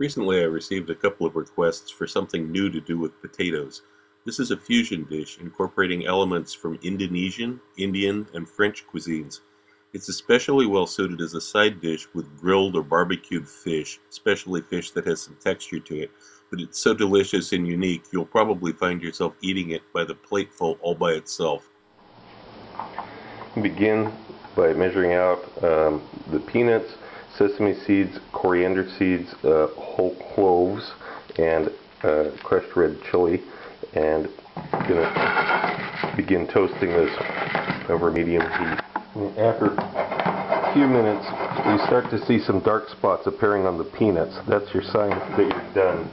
Recently I received a couple of requests for something new to do with potatoes. This is a fusion dish incorporating elements from Indonesian, Indian, and French cuisines. It's especially well suited as a side dish with grilled or barbecued fish, especially fish that has some texture to it. But it's so delicious and unique, you'll probably find yourself eating it by the plateful all by itself. Begin by measuring out the peanuts, sesame seeds, coriander seeds, whole cloves, and crushed red chili, and I'm going to begin toasting this over medium heat. And after a few minutes, you start to see some dark spots appearing on the peanuts. That's your sign that you're done.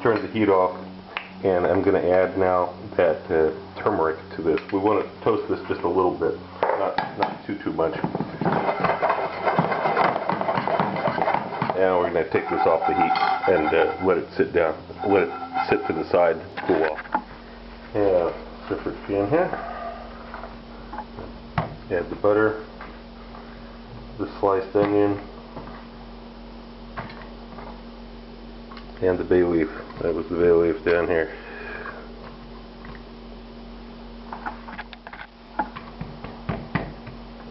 Turn the heat off, and I'm going to add now that turmeric to this. We want to toast this just a little bit, not too much. Now we're going to take this off the heat and let it sit down. Let it sit to the side, cool off. Yeah, separate pan here. Add the butter, the sliced onion, and the bay leaf. That was the bay leaf down here.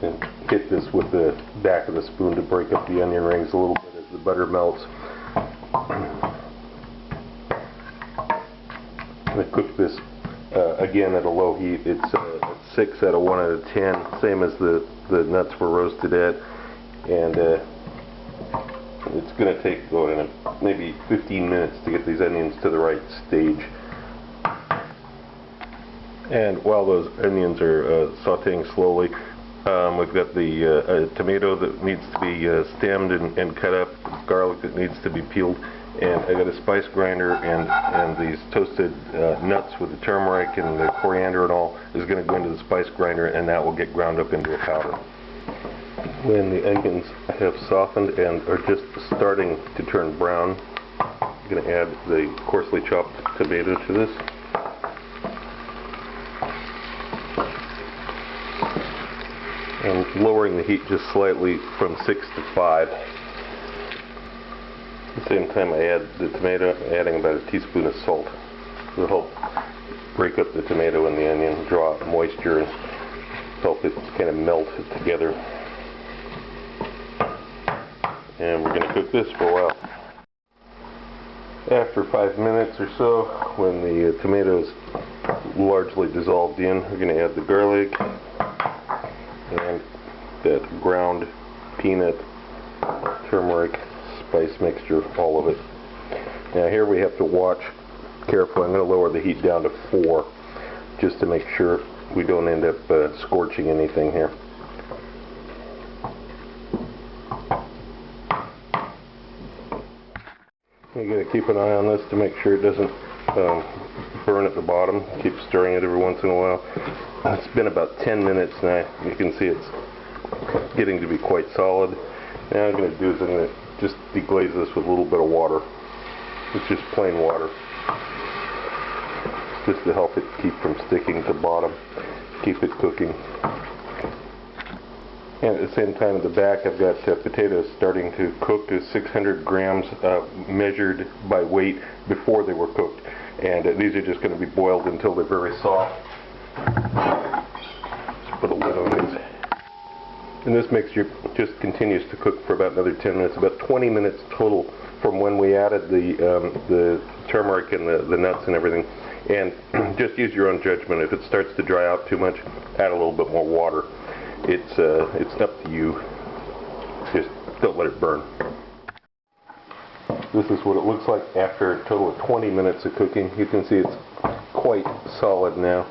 And hit this with the back of the spoon to break up the onion rings a little bit as the butter melts. I'm going to cook this again at a low heat. It's 6 out of 1 out of 10, same as the nuts were roasted at, and it's going to take maybe 15 minutes to get these onions to the right stage. And while those onions are sauteing slowly, we've got the tomato that needs to be stemmed and cut up, garlic that needs to be peeled, and I got a spice grinder and these toasted nuts with the turmeric and the coriander and all is going to go into the spice grinder, and that will get ground up into a powder. When the onions have softened and are just starting to turn brown, I'm going to add the coarsely chopped tomato to this. And lowering the heat just slightly from 6 to 5. At the same time I add the tomato, adding about a teaspoon of salt. It'll help break up the tomato and the onion, draw out moisture, and help it kind of melt together. And we're going to cook this for a while. After 5 minutes or so, when the tomatoes largely dissolved in, we're going to add the garlic and that ground peanut, turmeric, spice mixture, all of it. Now here we have to watch carefully. I'm going to lower the heat down to 4 just to make sure we don't end up scorching anything here. You're going to keep an eye on this to make sure it doesn't burn at the bottom. Keep stirring it every once in a while. It's been about 10 minutes now. You can see it's getting to be quite solid. Now what I'm going to do is I'm going to just deglaze this with a little bit of water. It's just plain water, just to help it keep from sticking to the bottom, keep it cooking. And at the same time at the back I've got potatoes starting to cook to 600 grams measured by weight before they were cooked. And these are just going to be boiled until they're very soft. Just put a lid on these. And this mixture just continues to cook for about another 10 minutes, about 20 minutes total from when we added the turmeric and the nuts and everything. And just use your own judgment. If it starts to dry out too much, add a little bit more water. It's up to you. Just don't let it burn. This is what it looks like after a total of 20 minutes of cooking. You can see it's quite solid now.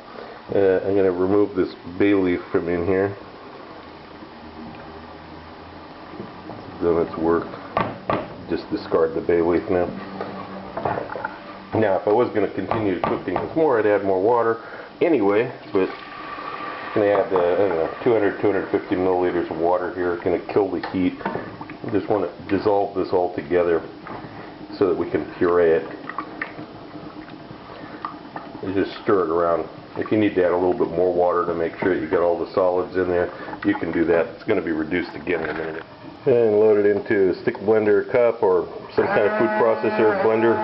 I'm going to remove this bay leaf from in here. It's done its work. Just discard the bay leaf now. Now if I was going to continue cooking this more, I'd add more water anyway, but I'm going to add, I don't know, 250 milliliters of water here. It's going to kill the heat. I just want to dissolve this all together so that we can puree it. You just stir it around. If you need to add a little bit more water to make sure you get all the solids in there, you can do that. It's going to be reduced again in a minute. And load it into a stick blender cup or some kind of food processor blender.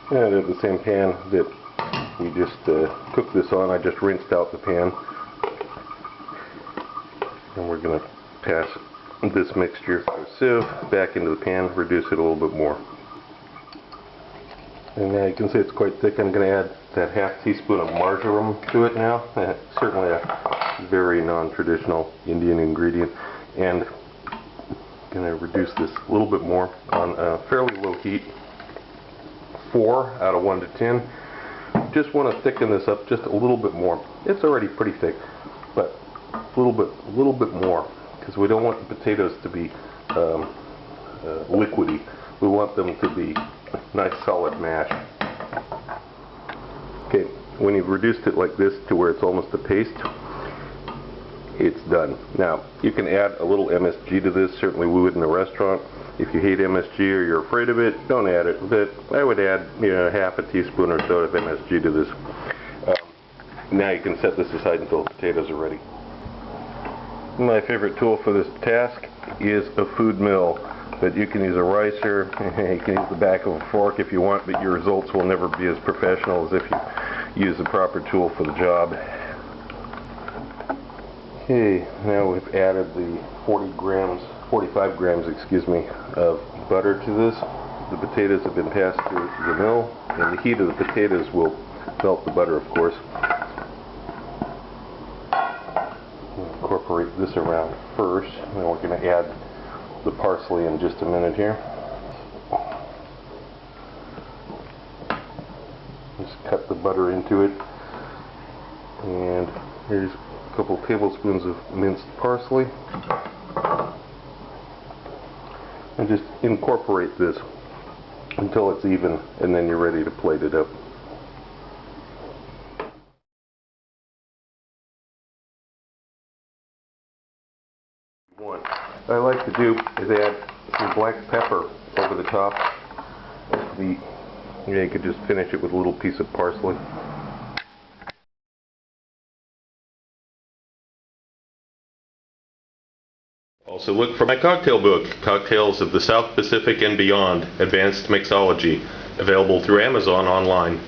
And at the same pan that we just cooked this on, I just rinsed out the pan. And we're going to pass this mixture through a sieve back into the pan, reduce it a little bit more. And now you can see it's quite thick. I'm going to add that half teaspoon of marjoram to it now. Certainly a very non-traditional Indian ingredient. And I'm going to reduce this a little bit more on a fairly low heat. 4 out of 1 to 10. Just want to thicken this up just a little bit more. It's already pretty thick, but a little bit more, because we don't want the potatoes to be liquidy. We want them to be nice solid mash. Okay, when you've reduced it like this to where it's almost a paste, it's done. Now, you can add a little MSG to this. Certainly we would in a restaurant. If you hate MSG or you're afraid of it, don't add it. But I would add, half a teaspoon or so of MSG to this. Now you can set this aside until the potatoes are ready. My favorite tool for this task is a food mill, but you can use a ricer, you can use the back of a fork if you want, but your results will never be as professional as if you use the proper tool for the job. Okay, now we've added the 45 grams, of butter to this. The potatoes have been passed through the mill, and the heat of the potatoes will melt the butter, of course. Incorporate this around first, and then we're going to add the parsley in just a minute here. Just cut the butter into it, and here's a couple tablespoons of minced parsley, and just incorporate this until it's even, and then you're ready to plate it up. What I like to do is add some black pepper over the top. You could just finish it with a little piece of parsley. Also look for my cocktail book, Cocktails of the South Pacific and Beyond, Advanced Mixology, available through Amazon online.